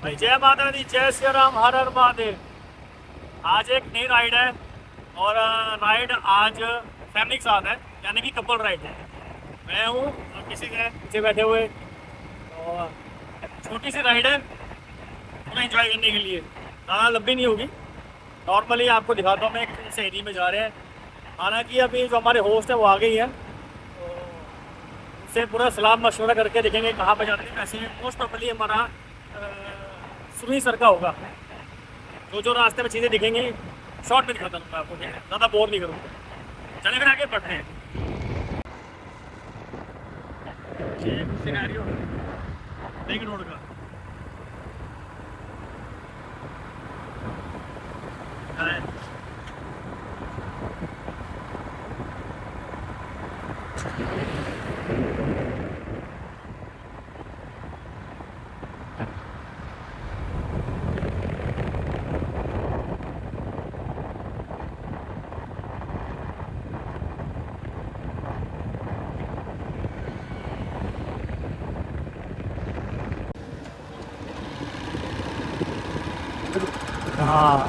भाई जय माता दी, जय श्री राम, हर हर महादेव। आज एक नई राइड है और राइड आज फैमिली के साथ है, यानी कि कपल राइड है। मैं हूँ और किसी के पीछे बैठे हुए, और छोटी सी राइड है थोड़ा एंजॉय करने के लिए, ज़्यादा लंबी नहीं होगी। नॉर्मली आपको दिखाता हूँ, मैं एक से एरिया में जा रहे हैं। हालांकि अभी जो हमारे होस्ट है वो आ गई है, तो उससे पूरा सलाह मशवरा करके देखेंगे कहाँ पर जाते हैं। वैसे मोस्ट प्रॉपरली हमारा सुनी सर का होगा। जो रास्ते में चीज़ें दिखेंगी शॉर्ट में दिखाता हूँ मैं आपको, ज़्यादा बोर नहीं करूँगा। चले फिर आगे बढ़ते हैं। ये सिनेरियो लेकिन रोड का हाँ।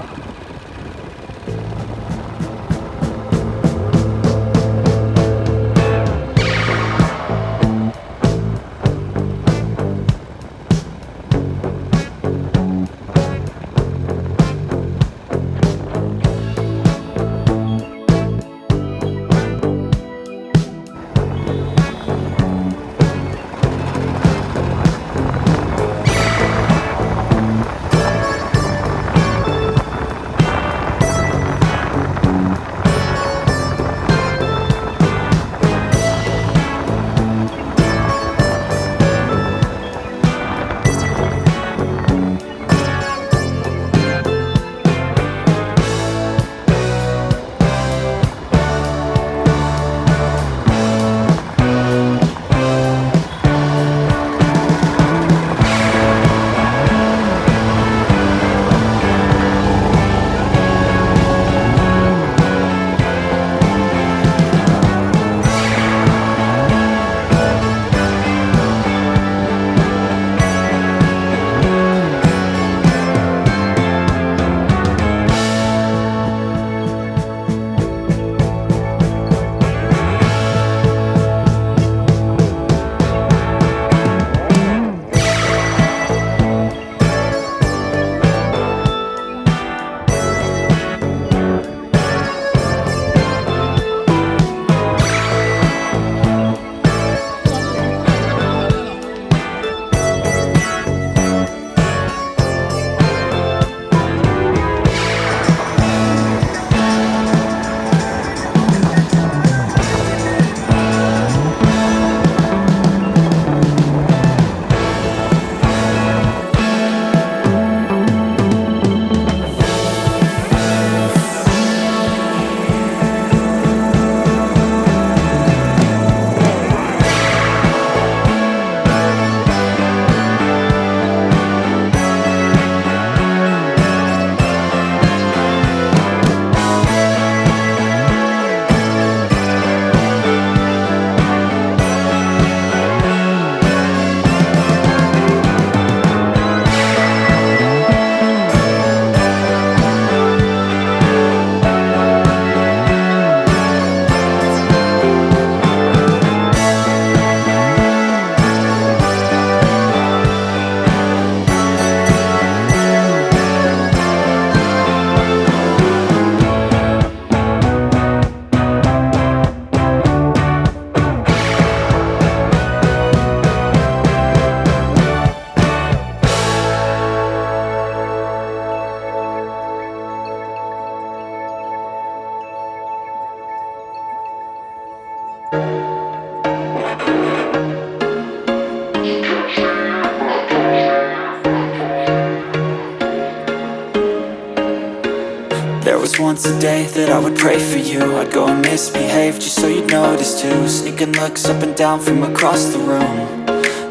There was once a day that I would pray for you. I'd go and misbehave just so you'd notice too. Sneaking looks up and down from across the room.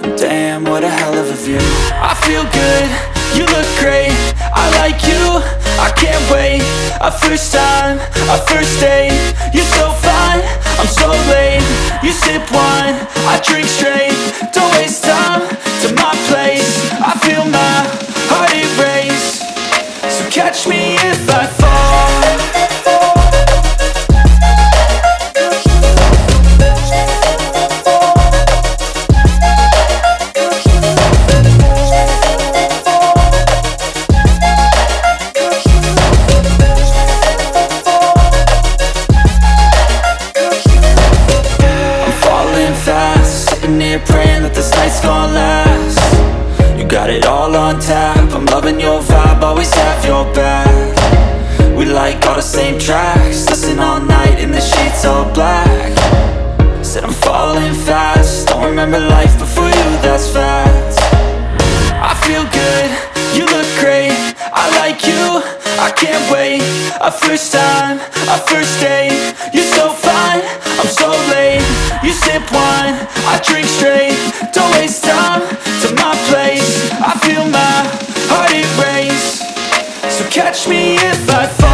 And damn, what a hell of a view. I feel good, you look great, I like you, I can't wait. A first time, a first date. You're so fine, I'm so late. You sip wine, I drink straight. Don't waste time to my place. I feel my heart catch me if I fall. Sitting here praying that this night's gonna last. You got it all on tap, I'm loving your vibe, always have your back. We like all the same tracks, listen all night in the sheets all black. Said I'm falling fast, don't remember life before you, that's fact. I feel good, you look great, I like you, I can't wait. A first time, a first date, you're so fine, I'm so late. You sip wine, I drink straight, don't waste time to my place. I feel my heart it race, so catch me if I fall.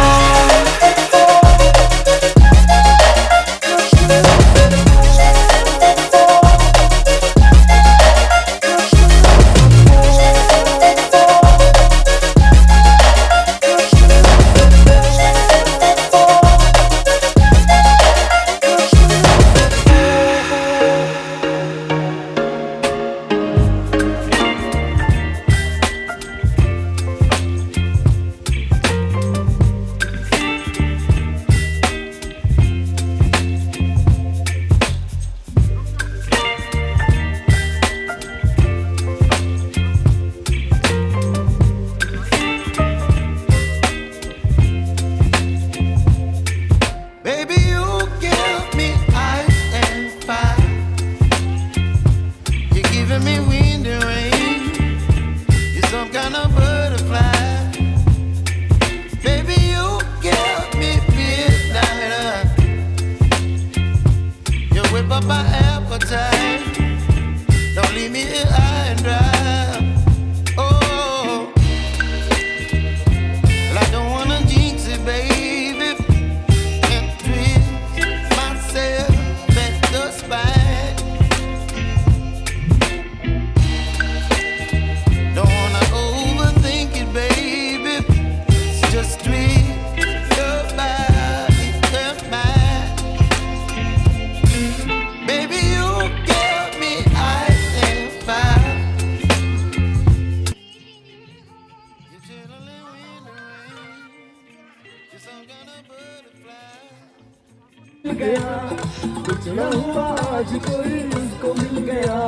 कुछ न हुआ आज कोई उसको मिल गया,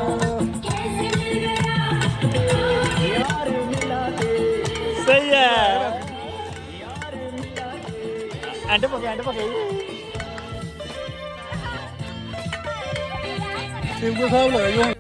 यार मिला दे। सही है। एंड पके शिव को साहब लगाइयो।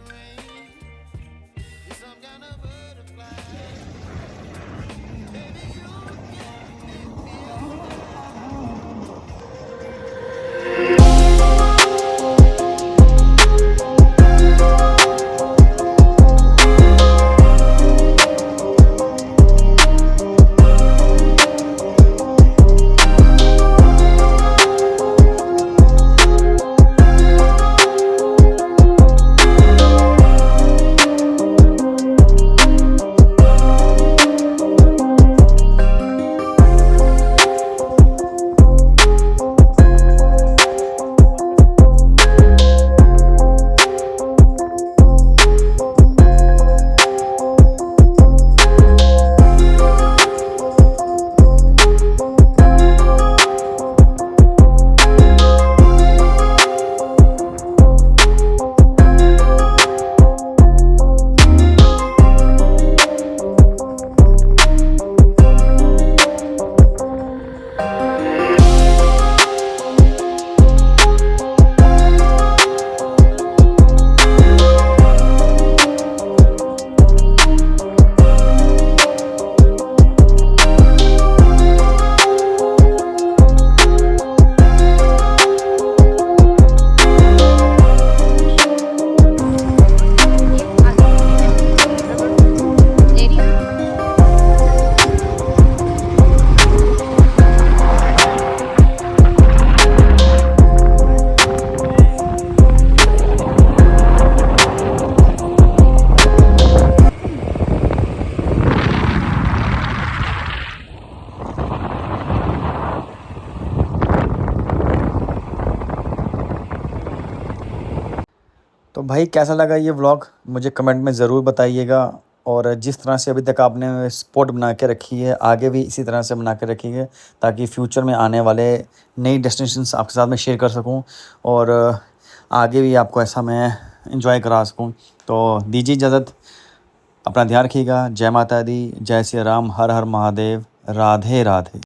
तो भाई कैसा लगा ये व्लॉग मुझे कमेंट में ज़रूर बताइएगा। और जिस तरह से अभी तक आपने स्पॉट बना के रखी है आगे भी इसी तरह से बना के रखिए, ताकि फ्यूचर में आने वाले नई डेस्टिनेशंस आपके साथ में शेयर कर सकूं और आगे भी आपको ऐसा मैं इंजॉय करा सकूं। तो दीजिए इजाज़त, अपना ध्यान रखिएगा। जय माता दी, जय श्री राम, हर हर महादेव, राधे राधे।